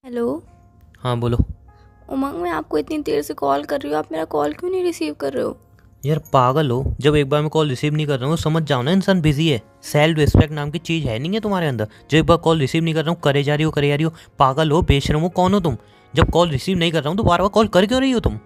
Hello. हाँ बोलो। उमंग, मैं आपको इतनी देर से कॉल कर रही हूँ, आप मेरा कॉल क्यों नहीं रिसीव कर रहे हो? यार पागल हो, जब एक बार मैं कॉल रिसीव नहीं कर रहा हूँ समझ जाओ ना, इंसान बिजी है। सेल्फ रिस्पेक्ट नाम की चीज़ है नहीं है तुम्हारे अंदर। जब एक बार कॉल रिसीव नहीं कर रहा हूँ करे जा रही हो करे जा रही हो। पागल हो, बेशरम हो, कौन हो तुम? जब कॉल रिसीव नहीं कर रहा हूँ तो बार बार कॉल कर क्यों रही हो तुम?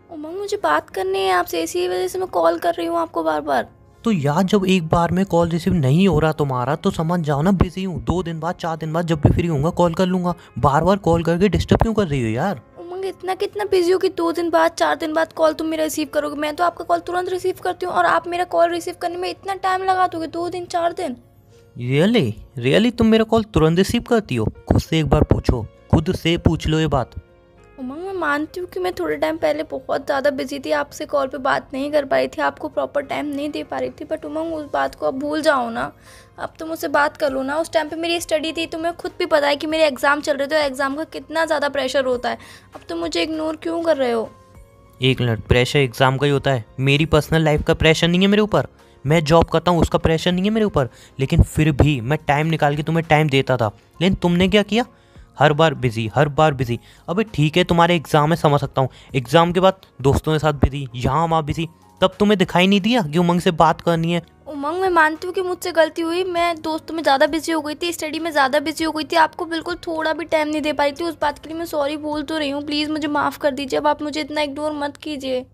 उमंग, मुझे बात करनी है आपसे, इसी वजह से मैं कॉल कर रही हूँ आपको बार बार। तो यार जब एक बार में कॉल रिसीव नहीं हो रहा तुम्हारा तो समझ जाओ ना बिजी हूँ। 2 दिन बाद 4 दिन बाद जब भी फ्री होऊंगा कॉल कर लूंगा। बार बार कॉल करके डिस्टर्ब क्यों कर रही हो यार? उमंग, इतना कितना बिजी हो कि 2 दिन बाद 4 दिन बाद कॉल तुम मेरा रिसीव करोगे? मैं तो आपका कॉल तुरंत रिसीव करती हूँ और आप मेरा कॉल रिसीव करने में इतना टाइम लगा दोगे? 2 दिन 4 दिन? रियली रियली तुम मेरा कॉल तुरंत रिसीव करती हो? खुद से एक बार पूछो, खुद से पूछ लो ये बात। उमंग, मैं मानती हूँ कि मैं थोड़े टाइम पहले बहुत ज़्यादा बिजी थी, आपसे कॉल पे बात नहीं कर पा रही थी, आपको प्रॉपर टाइम नहीं दे पा रही थी, बट उमंग उस बात को अब भूल जाओ ना। अब तो मुझसे बात कर लो ना। उस टाइम पे मेरी स्टडी थी, तुम्हें खुद भी पता है कि मेरे एग्ज़ाम चल रहे थे और एग्ज़ाम का कितना ज़्यादा प्रेशर होता है। अब तुम मुझे इग्नोर क्यों कर रहे हो? एक मिनट, प्रेशर एग्जाम का ही होता है? मेरी पर्सनल लाइफ का प्रेशर नहीं है मेरे ऊपर। मैं जॉब करता हूँ उसका प्रेशर नहीं है मेरे ऊपर। लेकिन फिर भी मैं टाइम निकाल के तुम्हें टाइम देता था। लेकिन तुमने क्या किया? हर बार बिजी, हर बार बिजी। अबे ठीक है तुम्हारे एग्जाम है, समझ सकता हूँ। एग्जाम के बाद दोस्तों के साथ बिजी, यहाँ वहाँ बिजी। तब तुम्हें दिखाई नहीं दिया कि उमंग से बात करनी है? उमंग, मैं मानती हूँ कि मुझसे गलती हुई, मैं दोस्तों में ज़्यादा बिजी हो गई थी, स्टडी में ज़्यादा बिजी हो गई थी, आपको बिल्कुल थोड़ा भी टाइम नहीं दे पाई थी। उस बात के लिए मैं सॉरी बोल तो रही हूँ, प्लीज़ मुझे माफ़ कर दीजिए। अब आप मुझे इतना इग्नोर मत कीजिए।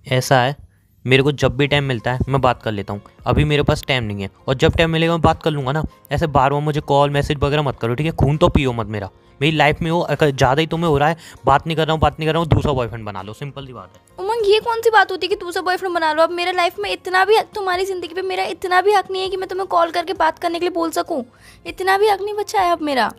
ऐसा है, मेरे को जब भी टाइम मिलता है मैं बात कर लेता हूँ। अभी मेरे पास टाइम नहीं है और जब टाइम मिलेगा मैं बात कर लूँगा ना। ऐसे बार बार मुझे कॉल मैसेज वगैरह मत करो, ठीक है? खून तो पियो मत मेरा। मेरी लाइफ में हो, अगर ज़्यादा ही तुम्हें हो रहा है बात नहीं कर रहा हूँ, बात नहीं कर रहा हूँ, दूसरा बॉयफ्रेंड बना लो, सिंपल सी बात है। उमंग, ये कौन सी बात होती है कि दूसरा बॉयफ्रेंड बना लो? अब मेरे लाइफ में इतना भी तुम्हारी ज़िंदगी पे मेरा इतना भी हक नहीं है कि मैं तुम्हें कॉल करके बात करने के लिए बोल सकूं। इतना भी हक नहीं बचा है अब मेरा।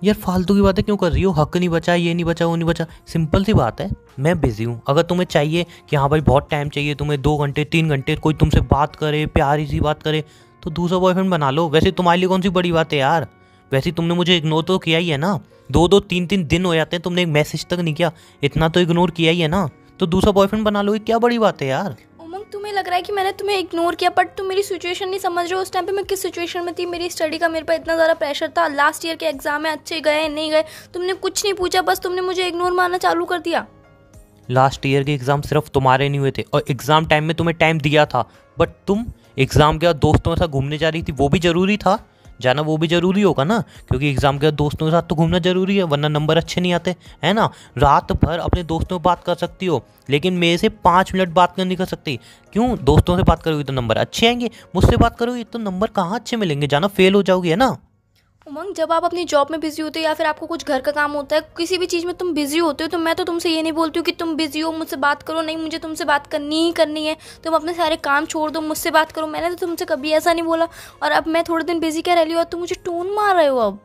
यार फालतू की बातें क्यों कर रही हो? हक नहीं बचा, ये नहीं बचा, वो नहीं बचा। सिंपल सी बात है, मैं बिजी हूँ। अगर तुम्हें चाहिए कि हाँ भाई बहुत टाइम चाहिए तुम्हें, 2 घंटे 3 घंटे कोई तुमसे बात करे, प्यारी सी बात करे, तो दूसरा बॉयफ्रेंड बना लो। वैसे तुम्हारे लिए कौन सी बड़ी बात है यार? वैसे तुमने मुझे इग्नोर तो किया ही है ना। 2-2 3-3 दिन हो जाते हैं तुमने एक मैसेज तक नहीं किया, इतना तो इग्नोर किया ही है ना। तो दूसरा बॉयफ्रेंड बना लो, ये क्या बड़ी बात है यार? उमंग, तुम्हें लग रहा है कि मैंने तुम्हें इग्नोर किया, बट तुम मेरी सिचुएशन नहीं समझ रहे हो। उस टाइम पे मैं किस सिचुएशन में थी, मेरी स्टडी का मेरे पर इतना ज़्यादा प्रेशर था, लास्ट ईयर के एग्जाम में अच्छे गए नहीं गए, तुमने कुछ नहीं पूछा, बस तुमने मुझे इग्नोर मारना चालू कर दिया। लास्ट ईयर के एग्ज़ाम सिर्फ तुम्हारे नहीं हुए थे और एग्ज़ाम टाइम में तुम्हें टाइम दिया था, बट तुम एग्ज़ाम के बाद दोस्तों के साथ घूमने जा रही थी। वो भी ज़रूरी था जाना, वो भी ज़रूरी होगा ना, क्योंकि एग्ज़ाम के बाद दोस्तों के साथ तो घूमना ज़रूरी है, वरना नंबर अच्छे नहीं आते, है ना? रात भर अपने दोस्तों से बात कर सकती हो, लेकिन मेरे से 5 मिनट बात नहीं कर सकती। क्यों? दोस्तों से बात करोगी तो नंबर अच्छे आएंगे, मुझसे बात करोगी तो नंबर कहाँ अच्छे मिलेंगे? जाना, फेल हो जाओगी, है ना? उमंग, जब आप अपनी जॉब में बिजी होते हो या फिर आपको कुछ घर का काम होता है, किसी भी चीज़ में तुम बिजी होते हो, तो मैं तो तुमसे ये नहीं बोलती हूँ कि तुम बिजी हो मुझसे बात करो, नहीं, मुझे तुमसे बात करनी ही करनी है। तुम अपने सारे काम छोड़ दो, मुझसे बात करो। मैंने तो तुमसे कभी ऐसा नहीं बोला। और अब मैं थोड़े दिन बिजी क्या रह रही हूँ और तुम मुझे टोन मार रहे हो अब।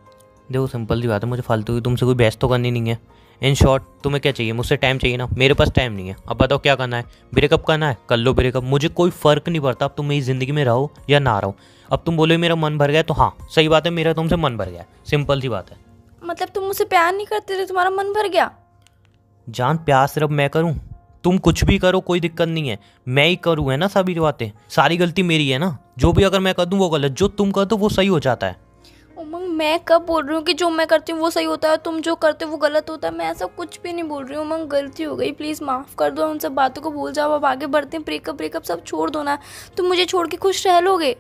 देखो सिंपल सी बात है, मुझे फालतू की तुमसे कोई बहस तो करनी नहीं है। इन शॉर्ट तुम्हें क्या चाहिए? मुझसे टाइम चाहिए ना, मेरे पास टाइम नहीं है। अब बताओ क्या करना है? ब्रेकअप करना है, कर लो ब्रेकअप, मुझे कोई फ़र्क नहीं पड़ता अब तुम मेरी ज़िंदगी में रहो या ना रहो। अब तुम बोलो मेरा मन भर गया, तो हाँ सही बात है, मेरा तुमसे मन भर गया, सिंपल सी बात है। मतलब तुम मुझसे प्यार नहीं करते थे, तुम्हारा मन भर गया? जान, प्यार सिर्फ मैं करूँ? तुम कुछ भी करो कोई दिक्कत नहीं है, मैं ही करूँ, है ना? सभी बातें, सारी गलती मेरी है ना। जो भी अगर मैं कर दूँ वो गलत, जो तुम कर दो वो सही हो जाता है। उमंग, मैं कब बोल रही हूँ कि जो मैं करती हूँ वो सही होता है, तुम जो करते हो वो गलत होता है? मैं ऐसा कुछ भी नहीं बोल रही हूँ। उमंग, गलती हो गई, प्लीज़ माफ़ कर दो, उन सब बातों को भूल जाओ, अब आगे बढ़ते हैं। ब्रेकअप ब्रेकअप सब छोड़ दो ना। तुम मुझे छोड़ के खुश रह लोगे?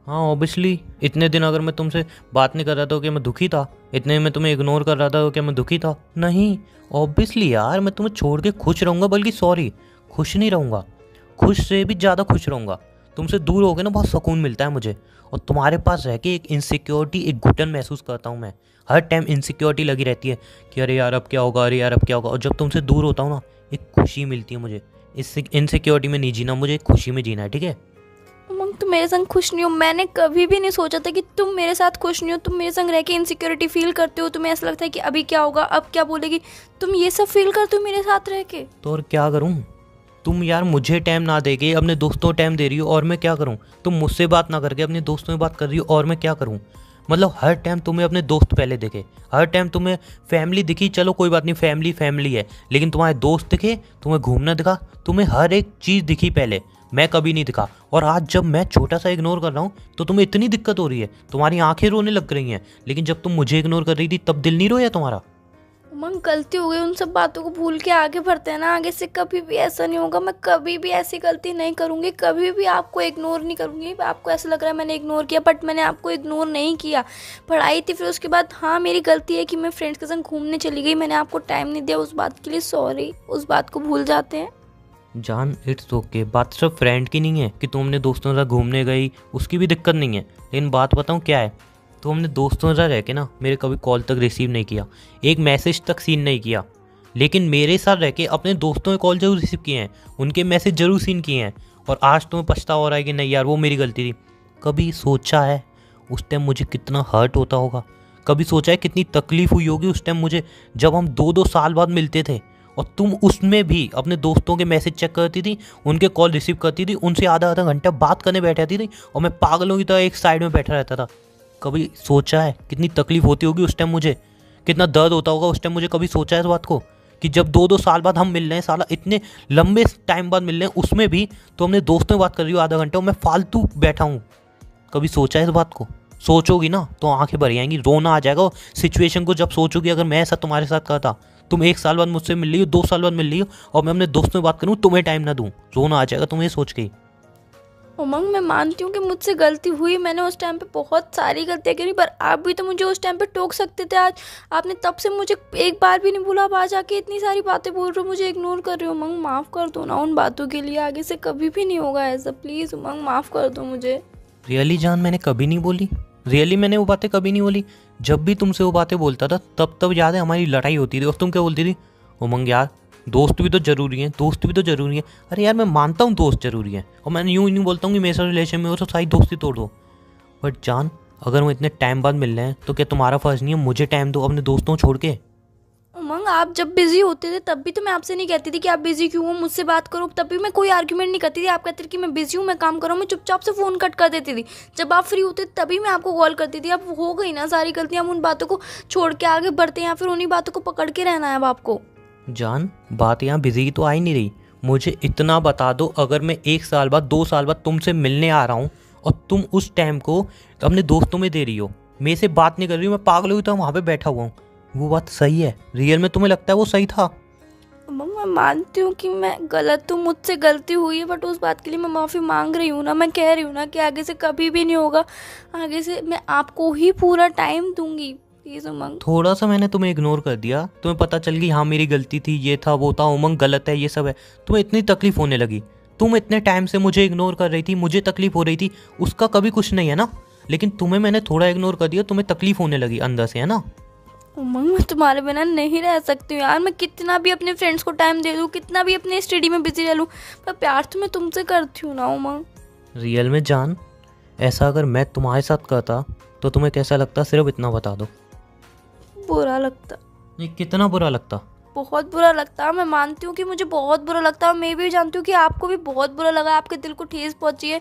हाँ ऑब्वियसली, इतने दिन अगर मैं तुमसे बात नहीं कर रहा था तो क्या मैं दुखी था? इतने मैं तुम्हें इग्नोर कर रहा था तो क्या मैं दुखी था? नहीं। ऑब्वियसली यार, मैं तुम्हें छोड़ के खुश रहूँगा, बल्कि सॉरी, खुश नहीं रहूँगा, खुश से भी ज़्यादा खुश रहूँगा। तुमसे दूर हो गए ना, बहुत सुकून मिलता है मुझे। और तुम्हारे पास रह के एक इनसिक्योरिटी, एक घुटन महसूस करता हूँ मैं। हर टाइम इनसिक्योरिटी लगी रहती है कि अरे यार अब क्या होगा, अरे यार अब क्या होगा। और जब तुमसे दूर होता हूँ ना, एक खुशी मिलती है मुझे। इससे इनसिक्योरिटी में नहीं जीना, मुझे एक खुशी में जीना है, ठीक है? उमंग, तुम मेरे संग खुश नहीं हो। मैंने कभी भी नहीं सोचा था कि तुम मेरे साथ खुश नहीं हो। तुम मेरे संग रह के इनसिक्योरिटी फील करते हो, तुम्हें ऐसा लगता है कि अभी क्या होगा, अब क्या बोलेगी, तुम ये सब फील करते हो मेरे साथ रह के। तो और क्या करूँ? तुम यार मुझे टाइम ना देके अपने दोस्तों को टाइम दे रही हो, और मैं क्या करूं? तुम मुझसे बात ना करके अपने दोस्तों से बात कर रही हो, और मैं क्या करूं? मतलब हर टाइम तुम्हें अपने दोस्त पहले दिखे, हर टाइम तुम्हें फैमिली दिखी, चलो कोई बात नहीं, फैमिली फैमिली है, लेकिन तुम्हारे दोस्त दिखे, तुम्हें घूमना दिखा, तुम्हें हर एक चीज़ दिखी पहले। मैं कभी नहीं दिखा। और आज जब मैं छोटा सा इग्नोर कर रहा हूँ तो तुम्हें इतनी दिक्कत हो रही है, तुम्हारी आंखें रोने लग रही हैं। लेकिन जब तुम मुझे इग्नोर कर रही थी तब दिल नहीं रोया तुम्हारा? उमंग गलती हो गई, उन सब बातों को भूल के आगे बढ़ते हैं ना। आगे से कभी भी ऐसा नहीं होगा, मैं कभी भी ऐसी गलती नहीं करूँगी, कभी भी आपको इग्नोर नहीं करूँगी। आपको ऐसा लग रहा है मैंने इग्नोर किया, बट मैंने आपको इग्नोर नहीं किया। पढ़ाई थी, फिर उसके बाद हाँ मेरी गलती है कि मैं फ्रेंड्स के संग घूमने चली गई, मैंने आपको टाइम नहीं दिया, उस बात के लिए सॉरी। उस बात को भूल जाते हैं। जान इट्स ओके, बात सिर्फ फ्रेंड की नहीं है कि तुम अपने दोस्तों के साथ घूमने गई, उसकी भी दिक्कत नहीं है। लेकिन बात बताऊँ क्या है, तो हमने दोस्तों के साथ रह के ना मेरे कभी कॉल तक रिसीव नहीं किया, एक मैसेज तक सीन नहीं किया। लेकिन मेरे साथ रह के अपने दोस्तों के कॉल जरूर रिसीव किए हैं, उनके मैसेज जरूर सीन किए हैं। और आज तुम्हें पछतावा हो रहा है कि नहीं यार वो मेरी गलती थी। कभी सोचा है उस टाइम मुझे कितना हर्ट होता होगा? कभी सोचा है कितनी तकलीफ़ हुई होगी उस टाइम मुझे, जब हम 2-2 साल बाद मिलते थे और तुम उसमें भी अपने दोस्तों के मैसेज चेक करती थी, उनके कॉल रिसीव करती थी, उनसे आधा आधा घंटा बात करने बैठ जाती थी और मैं पागलों की तरह एक साइड में बैठा रहता था। कभी सोचा है कितनी तकलीफ होती होगी उस टाइम मुझे, कितना दर्द होता होगा उस टाइम मुझे? कभी सोचा है इस बात को कि जब 2-2 साल बाद हम मिल रहे हैं, साला इतने लंबे टाइम बाद मिल रहे हैं, उसमें भी तो हमने दोस्तों में बात कर रही हो आधा घंटा और मैं फालतू बैठा हूँ? कभी सोचा है इस बात को? सोचोगी ना तो आंखें भर आएंगी, रोना आ जाएगा। सिचुएशन को जब सोचोगी, अगर मैं ऐसा तुम्हारे साथ करता, तुम 1 साल बाद मुझसे मिल रही हो, 2 साल बाद मिल रही हो और मैं अपने दोस्तों में बात करूँ, तुम्हें टाइम ना दूँ, रोना आ जाएगा तुम्हें सोच के। उमंग मैं मानती हूँ कि मुझसे गलती हुई, मैंने उस टाइम पे बहुत सारी गलतियाँ करी, पर आप भी तो मुझे उस टाइम पे टोक सकते थे। आज आपने तब से मुझे एक बार भी नहीं बोला, आप आज आके इतनी सारी बातें बोल रहे हो, मुझे इग्नोर कर रहे हो। उमंग माफ़ कर दो ना उन बातों के लिए, आगे से कभी भी नहीं होगा ऐसा। प्लीज़ उमंग माफ़ कर दो मुझे। रियली जान मैंने कभी नहीं बोली, रियली मैंने वो बातें कभी नहीं बोली। जब भी तुमसे वो बातें बोलता था तब याद है हमारी लड़ाई होती थी और तुम क्या बोलती थी? उमंग यार दोस्त भी तो ज़रूरी है, दोस्त भी तो ज़रूरी है। अरे यार मैं मानता हूँ दोस्त ज़रूरी है और मैं यूँ नहीं बोलता हूँ कि मेरे साथ रिलेशन में हो तो सारी दोस्ती तोड़ दो। बट जान अगर हम इतने टाइम बाद मिल रहे हैं तो क्या तुम्हारा फ़र्ज़ नहीं है मुझे टाइम दो अपने दोस्तों को छोड़ के? उमंग आप जब बिजी होते थे तब भी तो मैं आपसे नहीं कहती थी कि आप बिजी क्यों हो, मुझसे बात करो, तब भी मैं कोई आर्ग्यूमेंट नहीं करती थी। आप कहते थे कि मैं बिजी हूँ, मैं काम कर रहा हूँ, मैं चुपचाप से फ़ोन कट कर देती थी। जब आप फ्री होते तभी मैं आपको कॉल करती थी। अब हो गई ना सारी गलतियाँ, हम उन बातों को छोड़ के आगे बढ़ते हैं या फिर उन्हीं बातों को पकड़ के रहना है अब आपको? जान बात यहाँ बिजी की तो आ ही नहीं रही, मुझे इतना बता दो, अगर मैं 1 साल बाद 2 साल बाद तुमसे मिलने आ रहा हूँ और तुम उस टाइम को अपने दोस्तों में दे रही हो, मेरे से बात नहीं कर रही हो, मैं पागल हुई तो वहाँ पे बैठा हुआ हूँ, वो बात सही है? रियल में तुम्हें लगता है वो सही था? उमंग मैं मानती हूँ कि मैं गलत हूँ, मुझसे गलती हुई है, बट उस बात के लिए मैं माफ़ी मांग रही हूँ ना। मैं कह रही हूँ ना कि आगे से कभी भी नहीं होगा, आगे से मैं आपको ही पूरा टाइम दूंगी। प्लीज़ उमंग। थोड़ा सा मैंने तुम्हें इग्नोर कर दिया, तुम्हें पता चल गई हाँ मेरी गलती थी, ये था वो था, उमंग गलत है, ये सब है, तुम्हें इतनी तकलीफ होने लगी। तुम इतने टाइम से मुझे इग्नोर कर रही थी, मुझे तकलीफ हो रही थी, उसका कभी कुछ नहीं है ना। लेकिन तुम्हें मैंने थोड़ा इग्नोर कर दिया, तुम्हें तकलीफ होने लगी अंदर से, है ना? उमंग मैं तुम्हारे बिना नहीं रह सकती हूँ यार। मैं कितना भी अपने फ्रेंड्स को टाइम दे दूँ, कितना भी अपने स्टडी में बिजी रह लूँ, पर प्यार तो मैं तुमसे करती हूँ ना उमंग। रियल में जान ऐसा अगर मैं तुम्हारे साथ करता तो तुम्हें कैसा लगता, सिर्फ इतना बता दो। बुरा लगता। नहीं, कितना बुरा लगता? बहुत बुरा लगता। मैं मानती हूँ कि मुझे बहुत बुरा लगता है, मैं भी जानती हूँ कि आपको भी बहुत बुरा लगा, आपके दिल को ठेस पहुँची है,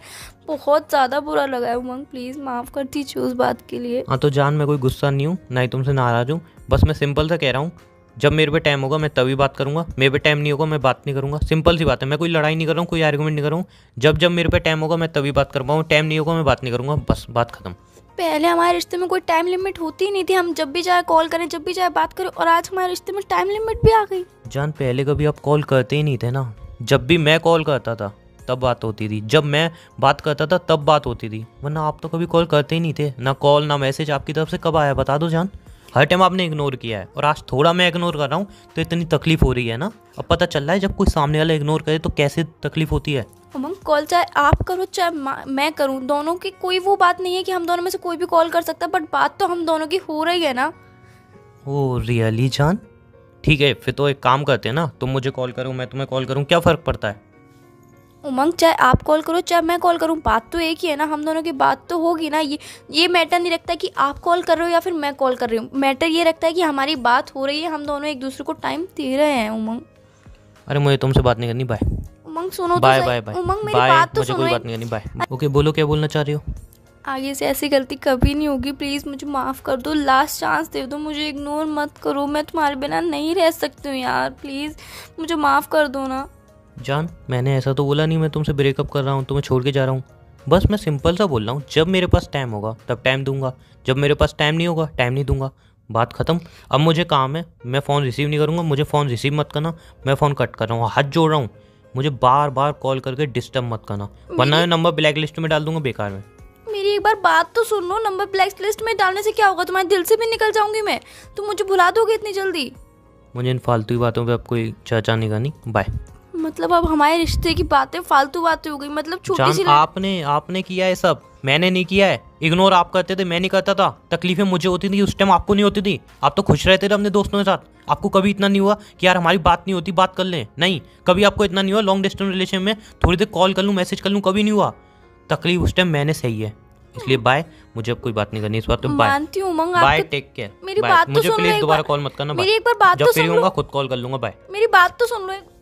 बहुत ज़्यादा बुरा लगा है। उमंग प्लीज़ माफ़ कर दीजिए उस बात के लिए। हाँ तो जान मैं कोई गुस्सा नहीं हूँ, ना ही तुमसे नाराज़ हूँ, बस मैं सिंपल सा कह रहा हूँ, जब मेरे पे टाइम होगा मैं तभी बात करूँगा, मेरे पे टाइम नहीं होगा मैं बात नहीं करूँगा। सिंपल सी बात है, मैं कोई लड़ाई नहीं कर रहा हूँ, कोई आर्गुमेंट नहीं कर रहा हूँ। जब जब मेरे पे टाइम होगा मैं तभी बात कर पाऊँ, टाइम नहीं होगा मैं बात नहीं करूँगा, बस बात खत्म। पहले हमारे रिश्ते में कोई टाइम लिमिट होती ही नहीं थी, हम जब भी चाहे कॉल करें, जब भी चाहे बात करें, और आज हमारे रिश्ते में टाइम लिमिट भी आ गई। जान पहले कभी आप कॉल करते ही नहीं थे ना, जब भी मैं कॉल करता था तब बात होती थी, जब मैं बात करता था तब बात होती थी, वरना आप तो कभी कॉल करते ही नहीं थे। ना कॉल ना मैसेज आपकी तरफ से कब आया बता दो जान? हर टाइम आपने इग्नोर किया है और आज थोड़ा मैं इग्नोर कर रहा हूँ तो इतनी तकलीफ हो रही है ना। अब पता चल रहा है जब कोई सामने वाला इग्नोर करे तो कैसे तकलीफ होती है। उमंग कॉल चाहे आप करो चाहे मैं करूं, दोनों की कोई वो बात नहीं है कि हम दोनों में से कोई भी कॉल कर सकता है, बट बात तो हम दोनों की हो रही है ना। ओ रियली जान? ठीक है फिर तो एक काम करते हैं ना, तुम मुझे कॉल करो मैं तुम्हें कॉल करूँ, क्या फ़र्क पड़ता है? उमंग चाहे आप कॉल करो चाहे मैं कॉल करूं, बात तो एक ही है ना, हम दोनों की बात तो होगी ना। ये मैटर नहीं रखता कि आप कॉल कर रहे हो या फिर मैं कॉल कर रही हूँ, मैटर ये रखता है कि हमारी बात हो रही है, हम दोनों एक दूसरे को टाइम दे रहे हैं। उमंग अरे मुझे तुमसे बात नहीं करनी, बाय। उमंग सुनो तो बाय सही। बाय बाय उमंग मेरी बाय, बात तो मुझे सुनो। कोई बात नहीं करनी, बाय। ओके बोलो क्या बोलना चाह रही हो? आगे से ऐसी गलती कभी नहीं होगी, प्लीज़ मुझे माफ़ कर दो, लास्ट चांस दे दो, मुझे इग्नोर मत करो, मैं तुम्हारे बिना नहीं रह सकती हूँ यार, प्लीज़ मुझे माफ़ कर दो ना। जान, मैंने ऐसा तो बोला नहीं मैं तुमसे ब्रेकअप कर रहा हूँ, तुम्हें छोड़ के जा रहा हूँ। बस मैं सिंपल सा बोल रहा हूँ, जब मेरे पास टाइम होगा तब टाइम दूंगा, जब मेरे पास टाइम नहीं होगा टाइम नहीं दूंगा। बात ख़त्म। अब मुझे काम है, मैं फ़ोन रिसीव नहीं करूँगा, मुझे फ़ोन रिसीव मत करना, मैं फ़ोन कट कर रहा हूँ, हाथ जोड़ रहा हूँ। मुझे बार बार कॉल करके डिस्टर्ब मत करना, वरना मैं नंबर ब्लैक लिस्ट में डाल दूंगा बेकार में। मेरी एक बार बात तो सुन लो, नंबर ब्लैक लिस्ट में डालने से क्या होगा, तुम्हारे दिल से भी निकल जाऊंगी मैं, तुम मुझे भुला दोगे इतनी जल्दी? मुझे इन फालतू की बातों पे अब कोई चर्चा नहीं करनी, बाय। मतलब अब हमारे रिश्ते की बातें फालतू बातें हो गई, मतलब छोटी सी जान, आपने किया है सब, मैंने नहीं किया है। इग्नोर आप करते थे, मैं नहीं करता था। तकलीफें मुझे होती थी, उस टाइम आपको नहीं होती थी। आप तो खुश रहते थे अपने दोस्तों के साथ। आपको कभी इतना नहीं हुआ कि यार हमारी बात नहीं होती, बात कर लें? नहीं, कभी आपको इतना नहीं हुआ लॉन्ग डिस्टेंस रिलेशन में थोड़ी देर कॉल कर लूँ, मैसेज कर लूँ, कभी नहीं हुआ। तकलीफ उस टाइम मैंने सही है, इसलिए बाय। मुझे अब कोई बात नहीं करनी इस बात पे, बाय। मानती हूँ उमंग, बाय, टेक केयर। मेरी बात तो मुझे सुन लो प्लीज एक दोबारा बार। कॉल मत करना, मेरी बाय। एक बार बात जब तो फ्री सुन होऊंगा लो, खुद कॉल कर लूंगा, बाय। मेरी बात तो सुन लो।